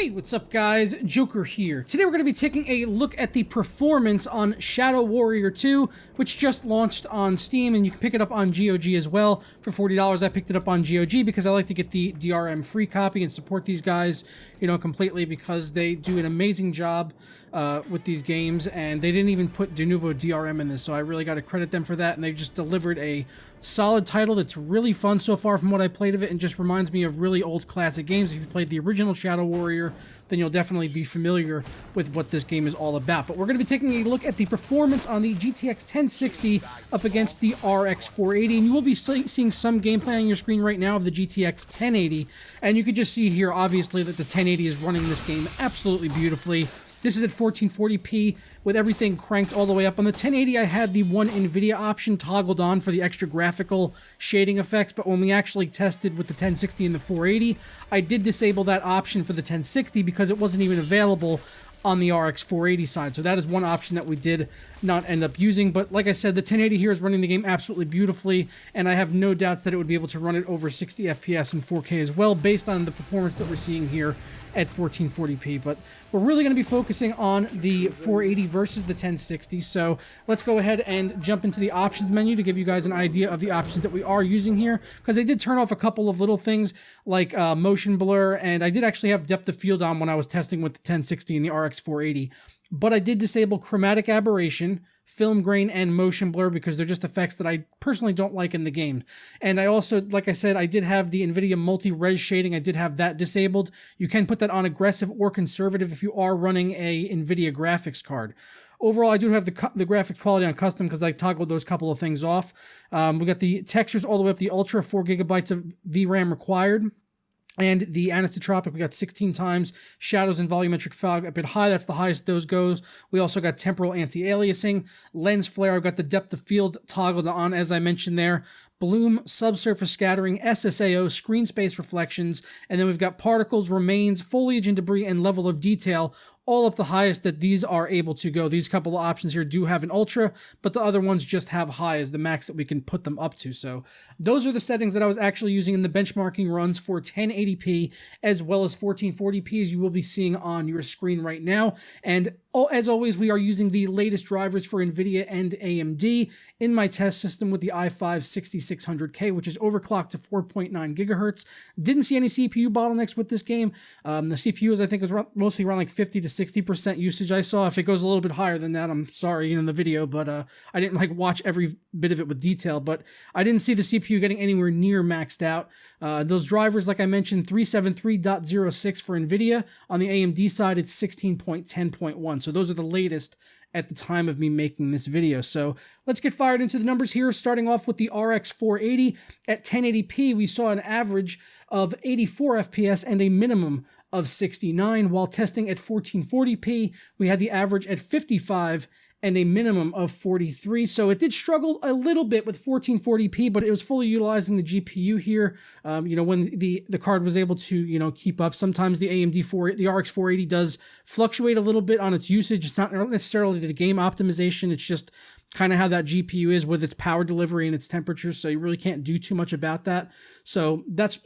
Hey, what's up guys? Joker here. Today we're going to be taking a look at the performance on Shadow Warrior 2, which just launched on Steam, and you can pick it up on GOG as well for $40. I picked it up on GOG because I like to get the DRM free copy and support these guys, completely, because they do an amazing job with these games, and they didn't even put de novo DRM in this, so I really got to credit them for that, and they just delivered a solid title that's really fun so far from what I played of it, and just reminds me of really old classic games. If you played the original Shadow Warrior, then you'll definitely be familiar with what this game is all about. But we're going to be taking a look at the performance on the GTX 1060 up against the RX 480, and you will be seeing some gameplay on your screen right now of the GTX 1080, and you can just see here, obviously, that the 1080 is running this game absolutely beautifully. This is at 1440p with everything cranked all the way up. On the 1080, I had the one NVIDIA option toggled on for the extra graphical shading effects, but when we actually tested with the 1060 and the 480, I did disable that option for the 1060 because it wasn't even available on the RX 480 side. So that is one option that we did not end up using. But like I said, the 1080 here is running the game absolutely beautifully, and I have no doubts that it would be able to run it over 60 FPS and 4K as well, based on the performance that we're seeing here at 1440p. But we're really going to be focusing on the 480 versus the 1060. So let's go ahead and jump into the options menu to give you guys an idea of the options that we are using here, because I did turn off a couple of little things like motion blur, and I did actually have depth of field on when I was testing with the 1060 and the RX 480. But I did disable chromatic aberration, film grain, and motion blur because they're just effects that I personally don't like in the game. And I also, like I said, I did have the NVIDIA multi-res shading. I did have that disabled. You can put that on aggressive or conservative if you are running a NVIDIA graphics card. Overall, I do have the graphic quality on custom because I toggled those couple of things off. We got the textures all the way up the Ultra, 4 gigabytes of VRAM required. And the anisotropic, we got 16 times. Shadows and volumetric fog a bit high. That's the highest those goes. We also got temporal anti-aliasing. Lens flare, I've got the depth of field toggled on, as I mentioned there. Bloom, subsurface scattering, SSAO, screen space reflections, and then we've got particles, remains, foliage and debris, and level of detail, all up the highest that these are able to go. These couple of options here do have an ultra, but the other ones just have high as the max that we can put them up to. So those are the settings that I was actually using in the benchmarking runs for 1080p as well as 1440p, as you will be seeing on your screen right now. And as always, we are using the latest drivers for NVIDIA and AMD in my test system with the i5 6600K, which is overclocked to 4.9 gigahertz. Didn't see any CPU bottlenecks with this game. The CPUs, I think, was mostly around like 50 to 60% usage I saw. If it goes a little bit higher than that, I'm sorry in the video, but I didn't watch every bit of it with detail, but I didn't see the CPU getting anywhere near maxed out. Those drivers, like I mentioned, 373.06 for NVIDIA. On the AMD side, it's 16.10.1. So those are the latest at the time of me making this video. So let's get fired into the numbers here, starting off with the RX 480. At 1080p, we saw an average of 84 FPS and a minimum of 69, while testing at 1440p, we had the average at 55 and a minimum of 43. So it did struggle a little bit with 1440p, but it was fully utilizing the GPU here. When the card was able to, keep up. Sometimes the the RX 480 does fluctuate a little bit on its usage. It's not necessarily the game optimization. It's just kind of how that GPU is with its power delivery and its temperature, so you really can't do too much about that. So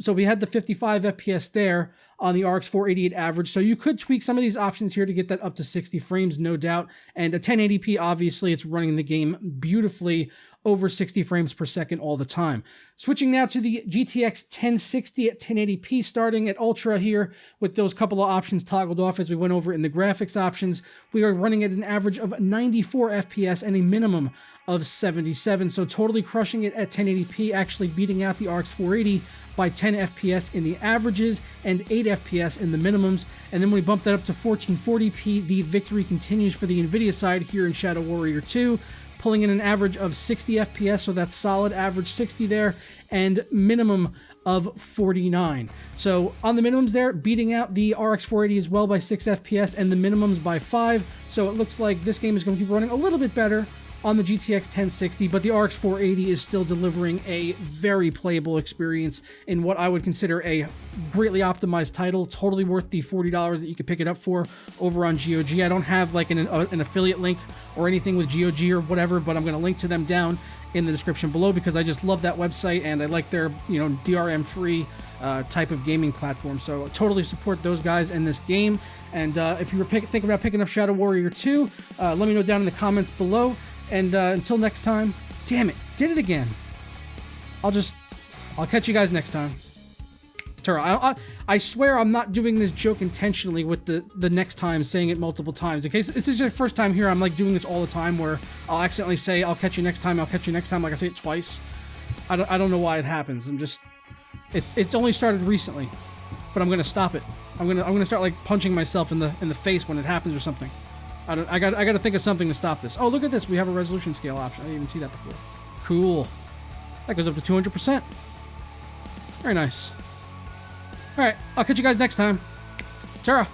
we had the 55 FPS there on the RX 488 average, so you could tweak some of these options here to get that up to 60 frames, no doubt. And at 1080p, obviously, it's running the game beautifully over 60 frames per second all the time. Switching now to the GTX 1060 at 1080p, starting at Ultra here with those couple of options toggled off as we went over in the graphics options. We are running at an average of 94 FPS and a minimum of 77, so totally crushing it at 1080p, actually beating out the RX 480 by 10 FPS in the averages and 8 FPS in the minimums. And then when we bump that up to 1440p, the victory continues for the NVIDIA side here in Shadow Warrior 2, pulling in an average of 60 FPS, so that's solid average 60 there, and minimum of 49. So on the minimums there, beating out the RX 480 as well by 6 FPS and the minimums by 5. So it looks like this game is going to be running a little bit better on the GTX 1060, but the RX 480 is still delivering a very playable experience in what I would consider a greatly optimized title. Totally worth the $40 that you could pick it up for over on GOG. I don't have like an affiliate link or anything with GOG or whatever, but I'm going to link to them down in the description below because I just love that website and I like their, you know, DRM free type of gaming platform. So totally support those guys in this game. And if you were thinking about picking up Shadow Warrior 2, let me know down in the comments below. And until next time, damn it, did it again. I'll catch you guys next time. Tara, I swear I'm not doing this joke intentionally with the next time, saying it multiple times. In case this is your first time here, I'm like doing this all the time where I'll accidentally say, I'll catch you next time, I'll catch you next time, like I say it twice. I don't know why it happens. It's only started recently, but I'm gonna stop it. I'm gonna start like punching myself in the face when it happens or something. I gotta think of something to stop this. Oh, look at this. We have a resolution scale option. I didn't even see that before. Cool. That goes up to 200%. Very nice. Alright, I'll catch you guys next time. Tara.